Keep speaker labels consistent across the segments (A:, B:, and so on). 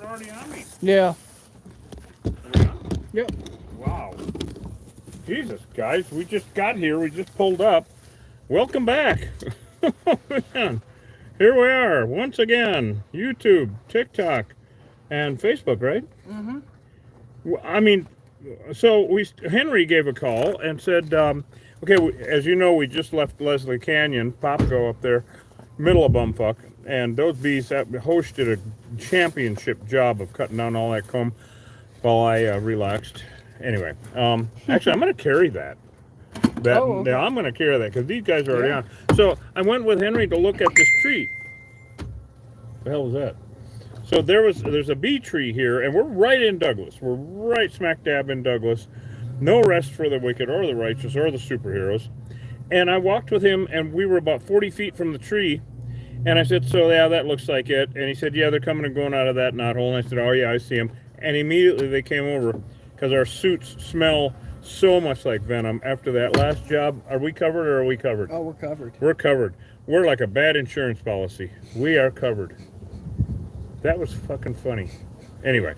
A: already on me.
B: Yeah.
A: Are we on?
B: Yep.
A: Wow. Jesus, guys, we just got here. We just pulled up. Welcome back. Man, here we are once again. YouTube, TikTok, and Facebook, right?
B: Mm-hmm.
A: I mean, so Henry gave a call and said, okay, as you know, we just left Leslie Canyon, Papago up there, middle of bumfuck, and those bees hosted a championship job of cutting down all that comb while I relaxed. Anyway, actually, I'm going to carry that.
B: Okay.
A: Yeah, I'm going to carry that because these guys are already on. So I went with Henry to look at this tree. The hell is that? So there's a bee tree here, and we're right in Douglas. We're right smack dab in Douglas. No rest for the wicked or the righteous or the superheroes. And I walked with him, and we were about 40 feet from the tree. And I said, so yeah, that looks like it. And he said, yeah, they're coming and going out of that knothole. And I said, oh yeah, I see them. And immediately they came over because our suits smell so much like venom after that last job. Are we covered or are we covered?
B: Oh, we're covered.
A: We're covered. We're like a bad insurance policy. We are covered. That was fucking funny. Anyway,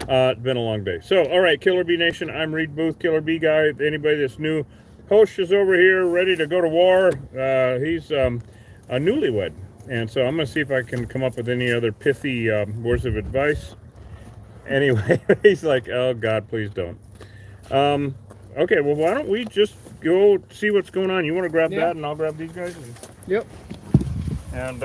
A: it's been a long day. So, all right, Killer Bee Nation, I'm Reed Booth, Killer Bee Guy. Anybody that's new, Hosh is over here, ready to go to war. He's a newlywed. And so I'm going to see if I can come up with any other pithy words of advice. Anyway, he's like, oh, God, please don't. Okay, well, why don't we just go see what's going on? You want to grab that, and I'll grab these guys?
B: Yep.
A: And,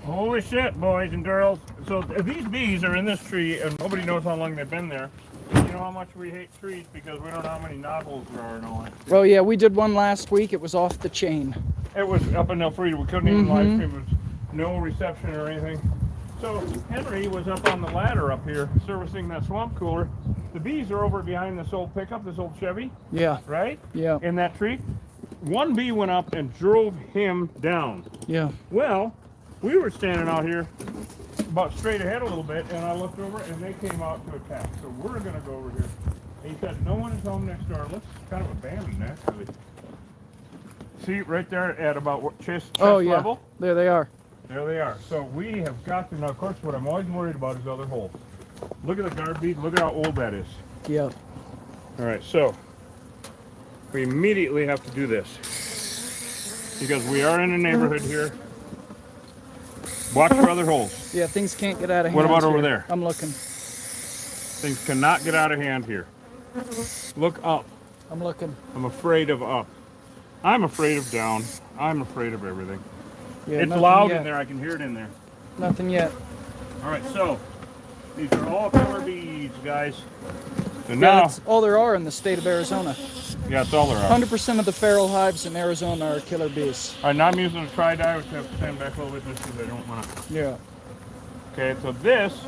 A: holy shit, boys and girls. So these bees are in this tree, and nobody knows how long they've been there. You know how much we hate trees because we don't know how many knothholes there are and all that.
B: Well, yeah, we did one last week. It was off the chain.
A: It was up in Elfrida. We couldn't even live stream. There was no reception or anything. So Henry was up on the ladder up here servicing that swamp cooler. The bees are over behind this old pickup, this old Chevy.
B: Yeah.
A: Right?
B: Yeah.
A: In that tree. One bee went up and drove him down.
B: Yeah.
A: Well, we were standing out here about straight ahead a little bit, and I looked over, and they came out to attack. So we're going to go over here. And he said, no one is home next door. It looks kind of abandoned, actually. See, right there at about what, chest level?
B: There they are.
A: There they are. So we have got to, now, of course, what I'm always worried about is other holes. Look at the guard bead. Look at how old that is.
B: Yeah.
A: All right, so we immediately have to do this because we are in a neighborhood here. Watch for other holes.
B: Yeah, things can't get out of hand.
A: What about over
B: here.
A: there?
B: I'm looking.
A: Things cannot get out of hand here. Look up.
B: I'm looking.
A: I'm afraid of up. I'm afraid of down. I'm afraid of everything.
B: Yeah,
A: it's loud in there. I can hear it in there.
B: Nothing yet.
A: All right, so these are all killer bees, guys. And
B: Yeah,
A: now,
B: that's all there are in the state of Arizona.
A: yeah, that's all there are.
B: 100% of the feral hives in Arizona are killer bees.
A: All right, now I'm using a tri-dye, which I have to stand back a little bit just because I don't want to.
B: Yeah.
A: Okay, so this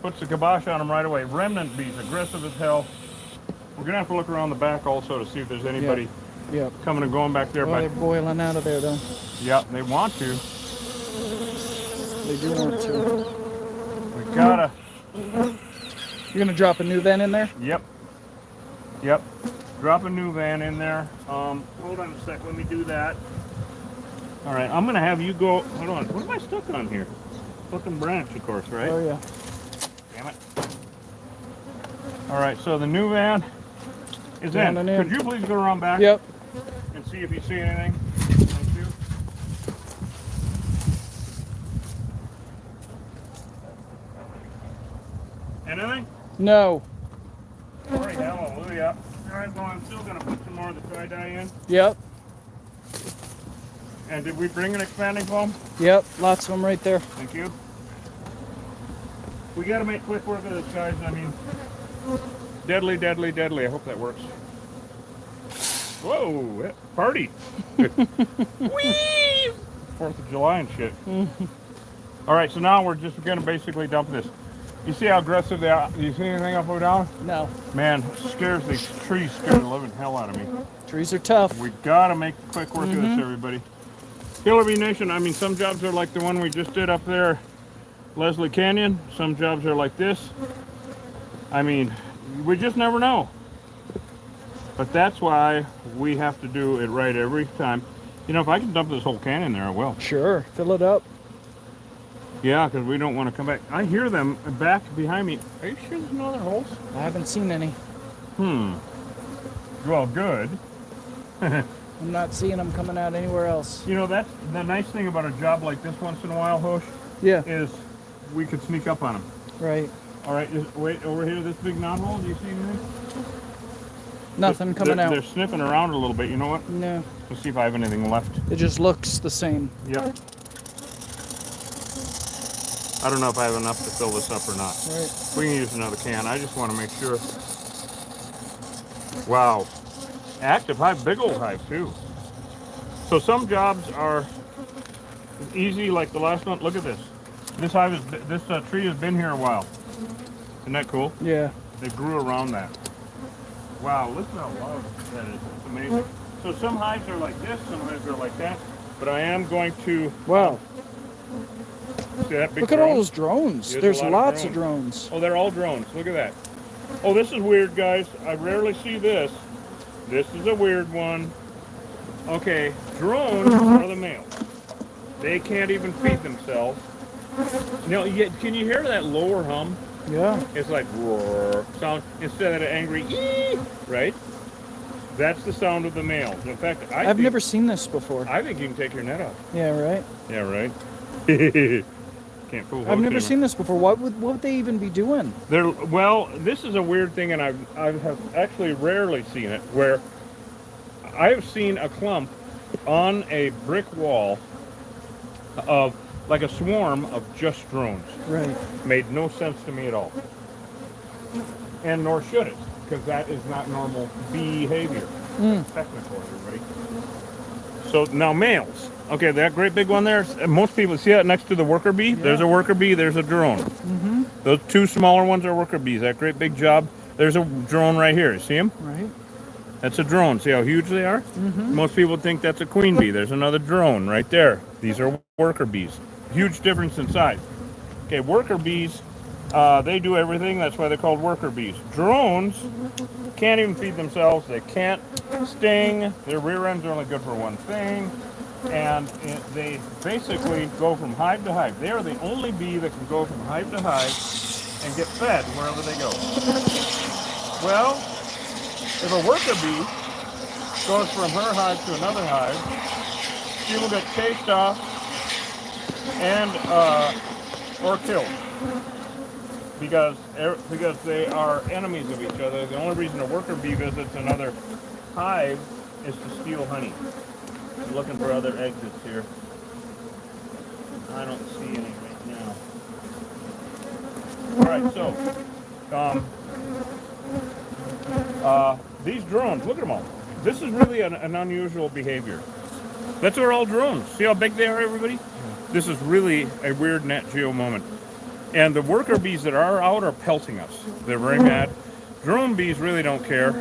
A: puts the kibosh on them right away. Remnant bees, aggressive as hell. We're going to have to look around the back also to see if there's anybody coming and going back there.
B: Well, they're boiling out of there, though.
A: Yeah, they want to.
B: They do want to.
A: We gotta.
B: You're going to drop a new van in there?
A: Yep. Yep. Drop a new van in there. Hold on a sec. Let me do that. All right. I'm going to have you go. Hold on. What am I stuck on here? Fucking branch, of course, right?
B: Oh, yeah.
A: Damn it. All right. So the new van is in. Could you please go around back?
B: Yep.
A: And see if you see anything. Thank you. Anything?
B: No.
A: All right, hallelujah. All right, well, I'm still going to put some more of the tri-dye in.
B: Yep.
A: And did we bring an expanding foam?
B: Yep. Lots of them right there.
A: Thank you. We got to make quick work of this, guys. I mean, deadly, deadly, deadly. I hope that works. Whoa, party. Whee! 4th of July and shit. All right, so now we're just going to basically dump this. You see how aggressive they are? Do you see anything up or down?
B: No.
A: Man, scares these trees, scare the living hell out of me.
B: Trees are tough.
A: We got to make quick work of this, everybody. Killer Bee Nation, I mean, some jobs are like the one we just did up there, Leslie Canyon. Some jobs are like this. I mean, we just never know. But that's why we have to do it right every time. You know, if I can dump this whole canyon there, I will.
B: Sure. Fill it up.
A: Yeah, because we don't want to come back. I hear them back behind me. Are you sure there's no other holes?
B: I haven't seen any.
A: Well, good.
B: I'm not seeing them coming out anywhere else.
A: You know, that's the nice thing about a job like this once in a while, Hosh,
B: Yeah.
A: is we could sneak up on them.
B: Right.
A: All right, wait, over here, this big knothole, do you see anything?
B: Nothing coming
A: They're
B: out.
A: sniffing around a little bit. You know what?
B: No.
A: Let's see if I have anything left.
B: It just looks the same.
A: Yep. I don't know if I have enough to fill this up or not.
B: Right.
A: We can use another can. I just want to make sure. Wow. Active hive, big old hive too. So some jobs are easy, like the last one. Look at this. This hive is this tree has been here a while. Isn't that cool?
B: Yeah.
A: They grew around that. Wow, listen how large that is. It's amazing. So some hives are like this, some hives are like that. But I am going to.
B: Wow.
A: See that big
B: Look at
A: drone?
B: all those drones.
A: There's
B: There's
A: a lot of
B: lots of drones.
A: Oh, they're all drones. Look at that. Oh, this is weird, guys. I rarely see this. This is a weird one. Okay, drones are the males. They can't even feed themselves. Now, can you hear that lower hum?
B: Yeah.
A: It's like roar sound instead of the angry ee, right? That's the sound of the males. In fact,
B: I've never seen this before.
A: I think you can take your net off.
B: Yeah, right.
A: Yeah, right. Can't fool.
B: I've never seen this before. What would they even be doing?
A: Well, this is a weird thing, and I have actually rarely seen it. Where I have seen a clump on a brick wall of like a swarm of just drones.
B: Right.
A: Made no sense to me at all, and nor should it, because that is not normal behavior. Technically, right? So now males. Okay, that great big one there. Most people see that next to the worker bee. Yeah. There's a worker bee. There's a drone. Mm-hmm. Those two smaller ones are worker bees. That great big job. There's a drone right here. See them?
B: Right.
A: That's a drone. See how huge they are? Mm-hmm. Most people think that's a queen bee. There's another drone right there. These are worker bees. Huge difference in size. Okay, worker bees, they do everything. That's why they're called worker bees. Drones can't even feed themselves. They can't sting. Their rear ends are only good for one thing. And they basically go from hive to hive. They are the only bee that can go from hive to hive and get fed wherever they go. Well, if a worker bee goes from her hive to another hive, she will get chased off and or killed because they are enemies of each other. The only reason a worker bee visits another hive is to steal honey. I'm looking for other exits here. I don't see any right now. All right, so these drones, look at them all. This is really an unusual behavior. That's are all drones. See how big they are, everybody? This is really a weird Nat Geo moment. And the worker bees that are out are pelting us. They're very mad. Drone bees really don't care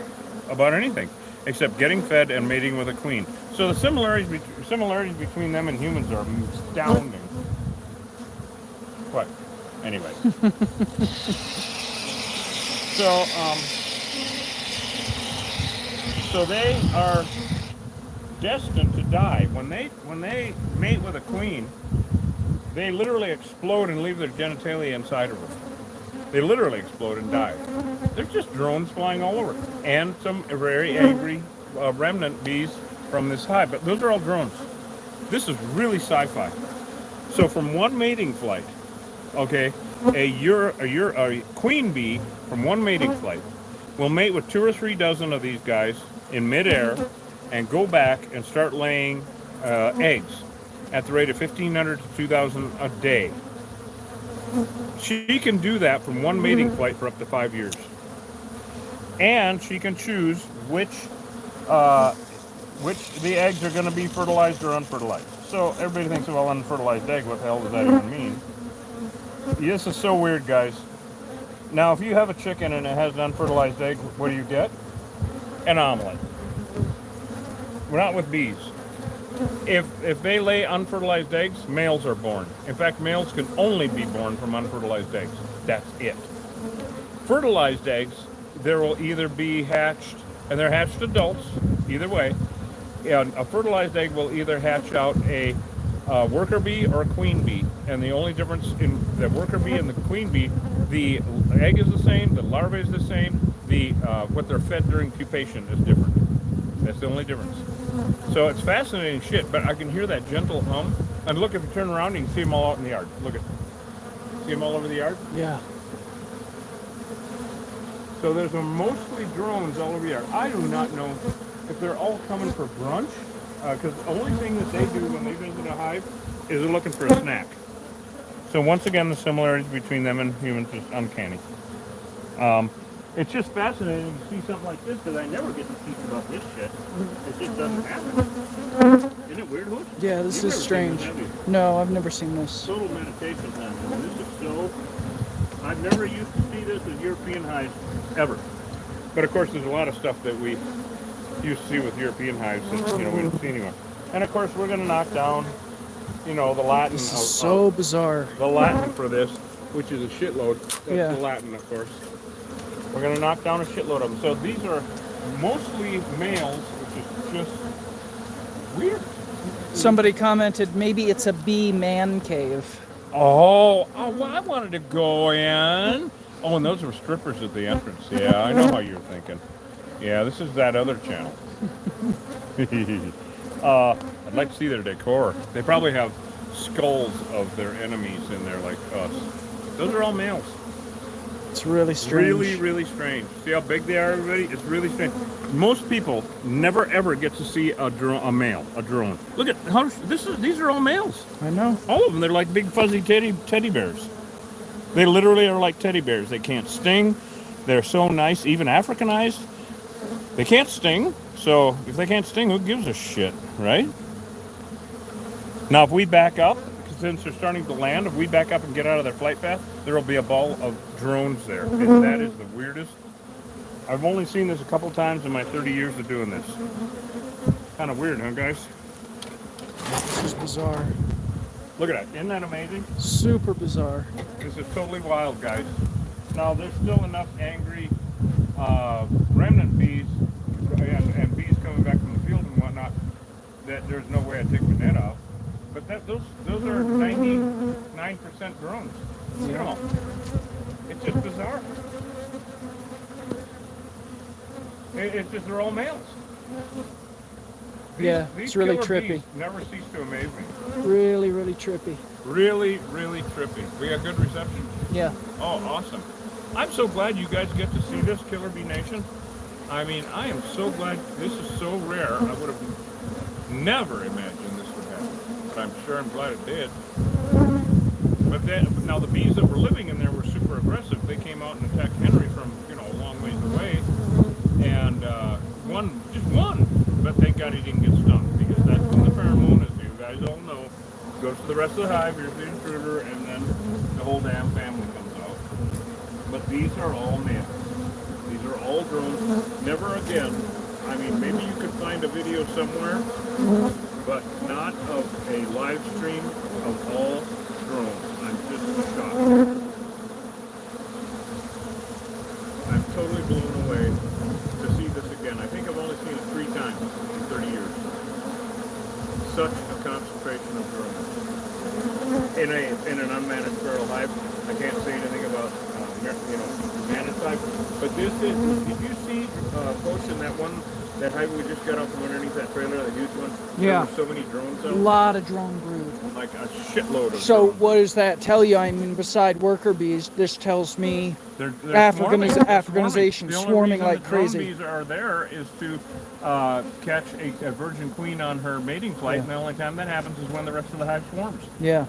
A: about anything except getting fed and mating with a queen. So the similarities between them and humans are astounding. What? Anyway. So they are destined to die. When they mate with a queen, they literally explode and leave their genitalia inside of her. They literally explode and die. They're just drones flying all over. And some very angry remnant bees from this hive. But those are all drones. This is really sci-fi. So from one mating flight, okay, a queen bee from one mating flight will mate with 2 or 3 dozen of these guys in midair and go back and start laying eggs at the rate of 1,500 to 2,000 a day. She can do that from one mating flight for up to 5 years. And she can choose which the eggs are going to be fertilized or unfertilized. So everybody thinks, well, unfertilized egg, what the hell does that even mean? This is so weird, guys. Now, if you have a chicken and it has an unfertilized egg, what do you get? An omelet. We're not with bees. If they lay unfertilized eggs, males are born. In fact, males can only be born from unfertilized eggs. That's it. Fertilized eggs, there will either be hatched, and they're hatched adults, either way. And a fertilized egg will either hatch out a a worker bee or a queen bee, and the only difference in the worker bee and the queen bee, the egg is the same, the larva is the same, the what they're fed during pupation is different. That's the only difference. So it's fascinating shit, but I can hear that gentle hum. And look, if you turn around, you can see them all out in the yard. Look at, see them all over the yard?
B: Yeah.
A: So there's mostly drones all over the yard. I do not know if they're all coming for brunch, because the only thing that they do when they visit a hive is they're looking for a snack. So once again, the similarities between them and humans is uncanny. It's just fascinating to see something like this, because I never get to teach about this shit. It just doesn't happen. Isn't it weird, Hood?
B: Yeah, this
A: You've
B: is
A: never seen
B: strange.
A: this, have you?
B: No, I've never seen this.
A: Total meditation time. This is so. I've never used to see this as European hives ever. But of course, there's a lot of stuff that we used to see with European hives that we don't see anymore. And of course, we're going to knock down, the Latin.
B: This is so bizarre.
A: The Latin for this, which is a shitload. That's
B: Yeah.
A: the Latin, of course. We're going to knock down a shitload of them. So these are mostly males, which is just weird.
B: Somebody commented maybe it's a bee man cave.
A: Oh, well, I wanted to go in. Oh, and those were strippers at the entrance. Yeah, I know how you're thinking. Yeah, this is that other channel. I'd like to see their decor. They probably have skulls of their enemies in there like us. Those are all males.
B: It's really strange.
A: Really, really strange. See how big they are, everybody? It's really strange. Most people never ever get to see a drone. Look at how these are all males.
B: I know.
A: All of them. They're like big fuzzy teddy bears. They literally are like teddy bears. They can't sting. They're so nice, even Africanized. They can't sting. So if they can't sting, who gives a shit, right? Now, if we back up, since they're starting to land, if we back up and get out of their flight path, there will be a ball of drones there. And that is the weirdest. I've only seen this a couple times in my 30 years of doing this. Kind of weird, huh, guys?
B: This is bizarre.
A: Look at that. Isn't that amazing?
B: Super bizarre.
A: This is totally wild, guys. Now, there's still enough angry remnant bees and bees coming back from the field and whatnot that there's no way I'd take my net off. But those are 99% drones. You know, it's just bizarre. It's just they're all males.
B: Yeah, it's really
A: killer
B: trippy.
A: bees never cease to amaze me.
B: Really, really trippy.
A: Really, really trippy. We got good reception.
B: Yeah.
A: Oh, awesome. I'm so glad you guys get to see this, Killer Bee Nation. I mean, I am so glad. This is so rare. I would have never imagined this would happen. But I'm sure I'm glad it did. But then, now the bees that were living in there were super aggressive. They came out and attacked Henry from, a long ways away. And just one. But thank God he didn't get stung, because that's when the pheromone, as you guys all know, goes to the rest of the hive. Here's the intruder, and then the whole damn family comes out. But these are all males. These are all drones. Never again. I mean, maybe you could find a video somewhere, but not of a live stream of all drones. I'm just shocked. I'm totally blown away to see this again. I think I've only seen it 3 times in 30 years. Such a concentration of drones. In an unmanaged feral hive, I can't say anything about managed hive. But this is, did you see Post in that hive we just got out from underneath that trailer, the huge one?
B: Yeah.
A: There were so many drones
B: A
A: out.
B: lot of drone brood.
A: Like a shitload of
B: So
A: drones.
B: what does that tell you? I mean, beside worker bees, this tells me
A: They're
B: Africanization,
A: The only
B: swarming
A: reason
B: like
A: the drone
B: crazy.
A: bees are there is to catch a virgin queen on her mating flight,
B: Yeah.
A: and the only time that happens is when the rest of the hive swarms.
B: Yeah.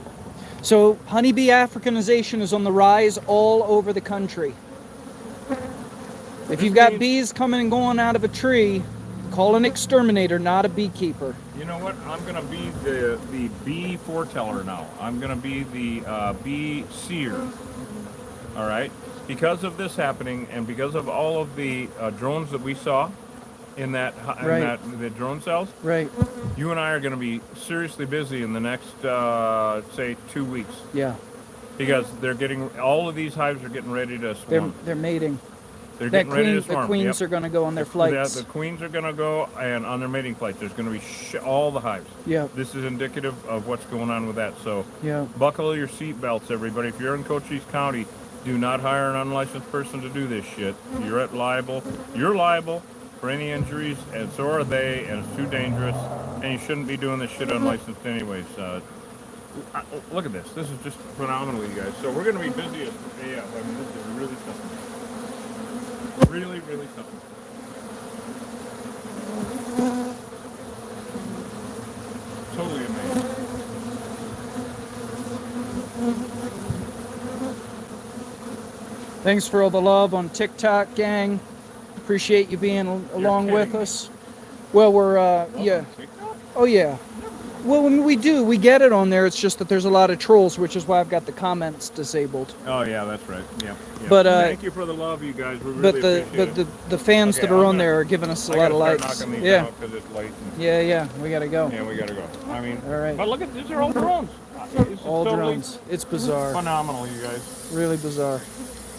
B: So honeybee Africanization is on the rise all over the country. If you've got bees coming and going out of a tree, call an exterminator, not a beekeeper.
A: You know what? I'm going to be the bee foreteller now. I'm going to be the bee seer. All right? Because of this happening, and because of all of the drones that we saw in the drone cells,
B: Right.
A: you and I are going to be seriously busy in the next, say, 2 weeks.
B: Yeah.
A: Because all of these hives are getting ready to swarm.
B: They're mating.
A: They're
B: That
A: getting ready to
B: the
A: swarm.
B: queens
A: Yep.
B: are going to go on their flights.
A: The queens are going to go and on their mating flights. There's going to be all the hives.
B: Yeah.
A: This is indicative of what's going on with that. So
B: Yeah.
A: buckle your seat belts, everybody. If you're in Cochise County, do not hire an unlicensed person to do this shit. You're liable. You're liable for any injuries, and so are they, and it's too dangerous. And you shouldn't be doing this shit unlicensed anyways. Look at this. This is just phenomenal, you guys. So we're going to be busy as AF. I mean, this is really something. Really, really something. Totally amazing.
B: Thanks for all the love on TikTok, gang. Appreciate you being along with
A: kidding me.
B: us. Well, we're yeah. Oh yeah. Well, when we do, we get it on there. It's just that there's a lot of trolls, which is why I've got the comments disabled.
A: Oh yeah, that's right. Yeah.
B: But
A: thank you for the love, you guys. We really
B: but
A: appreciate it.
B: the fans
A: Okay,
B: that are
A: I'm
B: on
A: gonna-
B: there are giving us a
A: I
B: lot
A: gotta
B: of
A: start
B: likes.
A: knocking these
B: Yeah.
A: out because it's late.
B: Yeah, we gotta go.
A: Yeah, we gotta go. I mean,
B: All right.
A: But look at these are all drones. This is
B: All
A: totally
B: drones. It's bizarre.
A: phenomenal, you guys.
B: Really bizarre.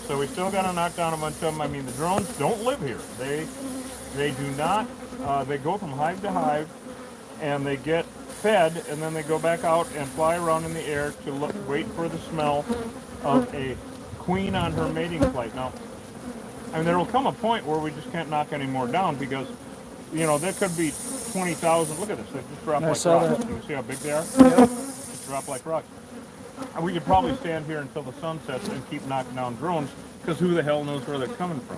A: So we still got to knock down a bunch of them. I mean, the drones don't live here. They do not. They go from hive to hive, and they get fed, and then they go back out and fly around in the air to wait for the smell of a queen on her mating flight. Now, I mean, there will come a point where we just can't knock any more down because, you know, there could be 20,000. Look at this. They just drop
B: I
A: like
B: saw
A: rocks.
B: that.
A: You can see how big they are? Just drop like rocks. And we could probably stand here until the sun sets and keep knocking down drones because who the hell knows where they're coming from,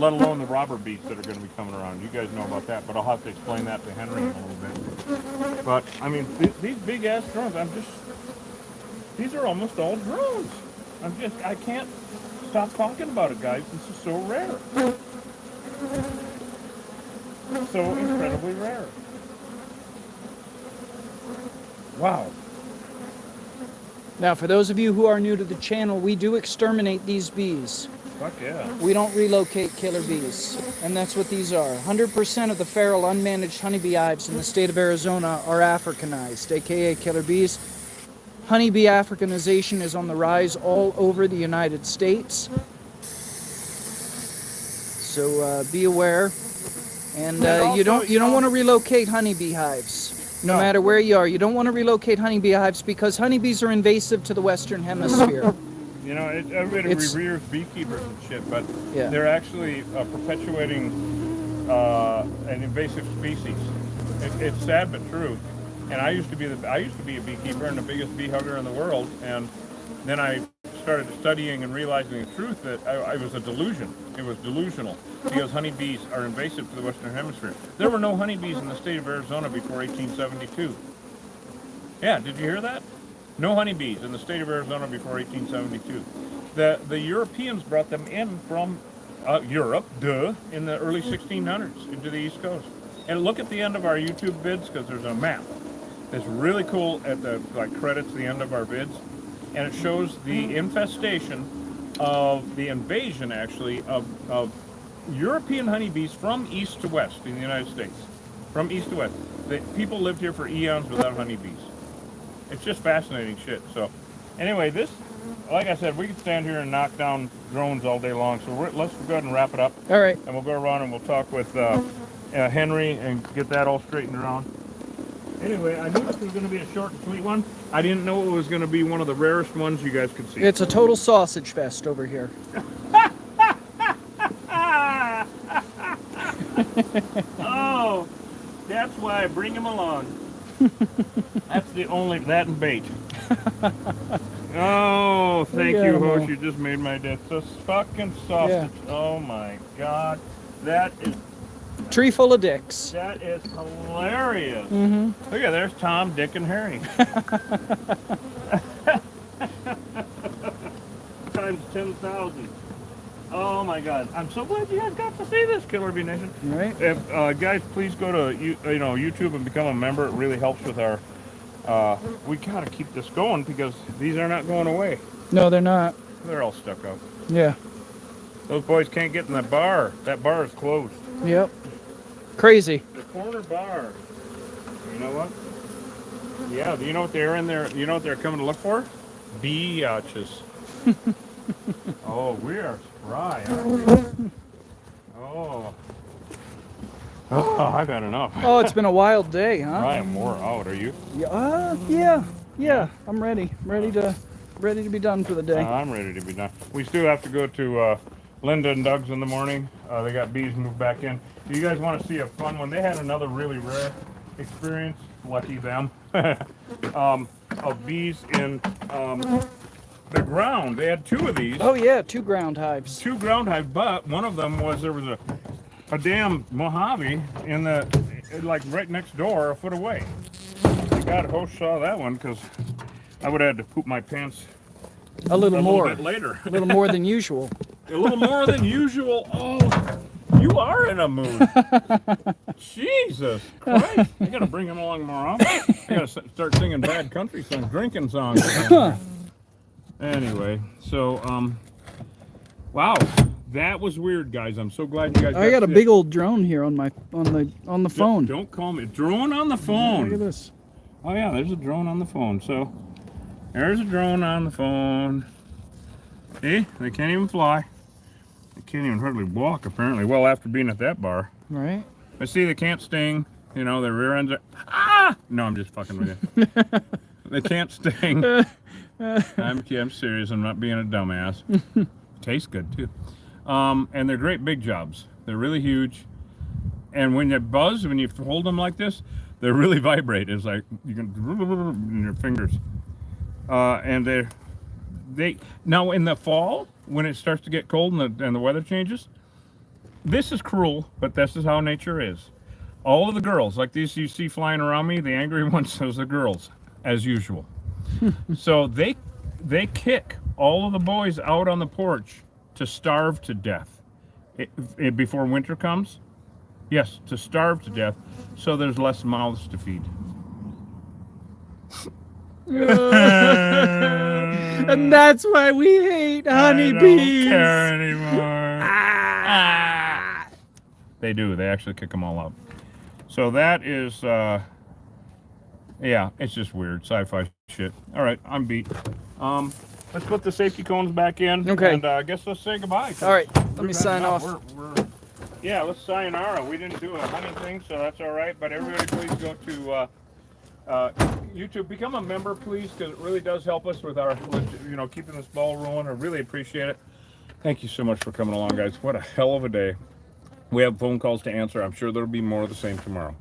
A: let alone the robber bees that are going to be coming around. You guys know about that, but I'll have to explain that to Henry in a little bit. But, I mean, these big-ass drones, these are almost all drones. I can't stop talking about it, guys. This is so rare. So incredibly rare. Wow.
B: Now, for those of you who are new to the channel, we do exterminate these bees.
A: Fuck yeah.
B: We don't relocate killer bees, and that's what these are. 100% of the feral unmanaged honeybee hives in the state of Arizona are Africanized, aka killer bees. Honeybee Africanization is on the rise all over the United States. So be aware, and you don't want to relocate honeybee hives. No matter where you are, you don't want to relocate honeybee hives because honeybees are invasive to the Western Hemisphere.
A: You know, everybody
B: It's-
A: reveres beekeepers and shit, but
B: Yeah.
A: they're actually perpetuating an invasive species. It's sad but true. And I used to be a beekeeper and the biggest bee hugger in the world, and then I started studying and realizing the truth that I was a delusion. It was delusional because honeybees are invasive to the Western Hemisphere. There were no honeybees in the state of Arizona before 1872. Yeah, did you hear that? No honeybees in the state of Arizona before 1872. The Europeans brought them in from Europe, in the early 1600s into the East Coast. And look at the end of our YouTube vids because there's a map. It's really cool at the credits the end of our vids, and it shows the infestation of the invasion actually of European honeybees from east to west in the United States. From east to west. People lived here for eons without honeybees. It's just fascinating shit. So anyway, like I said, we could stand here and knock down drones all day long. So let's go ahead and wrap it up.
B: All right.
A: And we'll go around and we'll talk with Henry and get that all straightened around. Anyway, I knew this was going to be a short and sweet one. I didn't know it was going to be one of the rarest ones you guys could see.
B: It's a total sausage fest over here.
A: Oh, that's why I bring him along. That's that and bait. Oh, thank you, Hosh. You just made my day. So fucking sausage.
B: Yeah.
A: Oh my God. That is
B: Tree full of dicks.
A: hilarious.
B: Mm-hmm.
A: Look at there's Tom, Dick, and Harry. Times 10,000. Oh my God! I'm so glad you guys got to see this, Killer Bee Nation.
B: Right.
A: If guys, please go to YouTube and become a member. It really helps with our. We gotta keep this going because these are not going away.
B: No, they're not.
A: They're all stuck up.
B: Yeah.
A: Those boys can't get in that bar. That bar is closed.
B: Yep. Crazy.
A: The corner bar. You know what? Yeah. Do you know what they're in there? You know what they're coming to look for? Biatches. Oh, we are spry, aren't we? Oh, I've had enough.
B: Oh, it's been a wild day, huh?
A: I am more out. Are you?
B: Yeah. I'm ready. Ready to be done for the day.
A: I'm ready to be done. We still have to go to Linda and Doug's in the morning. They got bees moved back in. Do you guys want to see a fun one? They had another really rare experience. Lucky them. Of bees in the ground. They had 2 of these.
B: Oh yeah, 2 ground hives.
A: 2 ground hives, but one of them was there was a damn Mojave in the like right next door, a foot away. Thank God host saw that one because I would have had to poop my pants
B: A little more.
A: bit later.
B: A little more than usual.
A: A little more than usual. Oh, you are in a mood. Jesus Christ! I gotta bring him along more often. I gotta start singing bad country songs, drinking songs. Anyway, so wow, that was weird, guys. I'm so glad you guys.
B: I got a big old drone here on the phone.
A: Don't call me drone on the phone.
B: Look at this.
A: Oh yeah, there's a drone on the phone. So there's a drone on the phone. See, they can't even fly. They can't even hardly walk apparently. Well, after being at that bar.
B: Right.
A: I see they can't sting. You know, their rear ends are. Ah! No, I'm just fucking with you. They can't sting. I'm serious. I'm not being a dumbass. Tastes good too. And they're great big jobs. They're really huge. And when you buzz, when you hold them like this, they really vibrate. It's like you can in your fingers. And they now in the fall when it starts to get cold and the weather changes. This is cruel, but this is how nature is. All of the girls, like these you see flying around me, the angry ones, those are girls, as usual. So they kick all of the boys out on the porch to starve to death before winter comes. Yes, to starve to death, so there's less mouths to feed.
B: And that's why we hate honeybees.
A: I don't care anymore. They do. They actually kick them all out. So that is, yeah, it's just weird sci-fi shit. All right, I'm beat. Let's put the safety cones back in.
B: Okay.
A: And I guess let's say goodbye.
B: All right, let me sign off.
A: Yeah, let's sayonara. We didn't do a honey thing, so that's all right. But everybody, please go to YouTube. Become a member, please, because it really does help us with our, keeping this ball rolling. I really appreciate it. Thank you so much for coming along, guys. What a hell of a day. We have phone calls to answer. I'm sure there'll be more of the same tomorrow.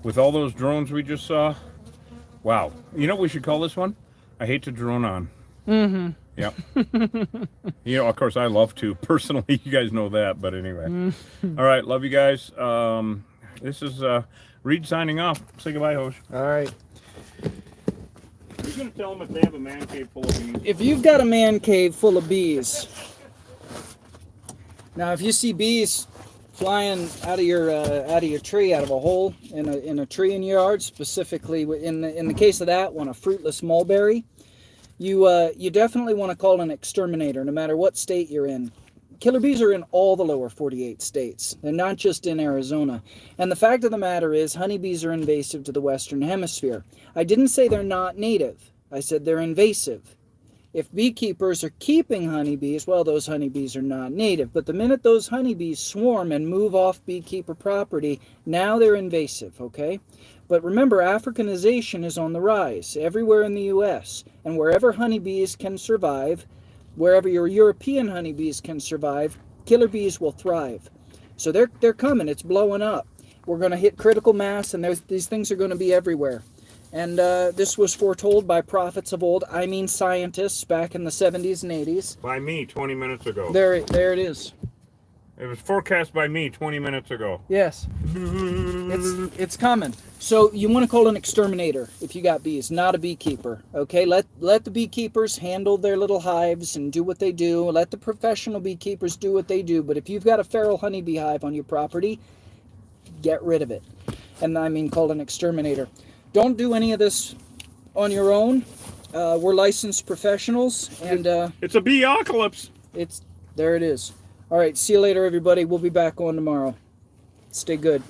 A: With all those drones we just saw, wow. You know what we should call this one? I hate to drone on.
B: Mm-hmm.
A: Yep. Of course, I love to. Personally, you guys know that. But anyway. All right. Love you guys. This is Reed signing off. Say goodbye, Hosh.
B: All right.
A: You're going to tell them if they have a man cave full of bees.
B: If you've got a man cave full of bees, now if you see bees flying out of your tree, out of a hole in a tree in your yard, specifically in the case of that one, a fruitless mulberry, you definitely want to call an exterminator, no matter what state you're in. Killer bees are in all the lower 48 states. They're not just in Arizona. And the fact of the matter is, honeybees are invasive to the Western Hemisphere. I didn't say they're not native. I said they're invasive. If beekeepers are keeping honeybees, well, those honeybees are not native. But the minute those honeybees swarm and move off beekeeper property, now they're invasive, okay? But remember, Africanization is on the rise everywhere in the U.S. And wherever honeybees can survive, wherever your European honeybees can survive, killer bees will thrive. So they're coming. It's blowing up. We're going to hit critical mass, and these things are going to be everywhere. And this was foretold by prophets of old. I mean scientists back in the 70s and 80s.
A: By me 20 minutes ago.
B: There it is.
A: It was forecast by me 20 minutes ago.
B: Yes. It's coming. So you want to call an exterminator if you got bees, not a beekeeper. Okay? Let the beekeepers handle their little hives and do what they do. Let the professional beekeepers do what they do. But if you've got a feral honeybee hive on your property, get rid of it. And I mean call an exterminator. Don't do any of this on your own. We're licensed professionals, and
A: it's a bee-ocalypse.
B: There it is. All right, see you later, everybody. We'll be back on tomorrow. Stay good.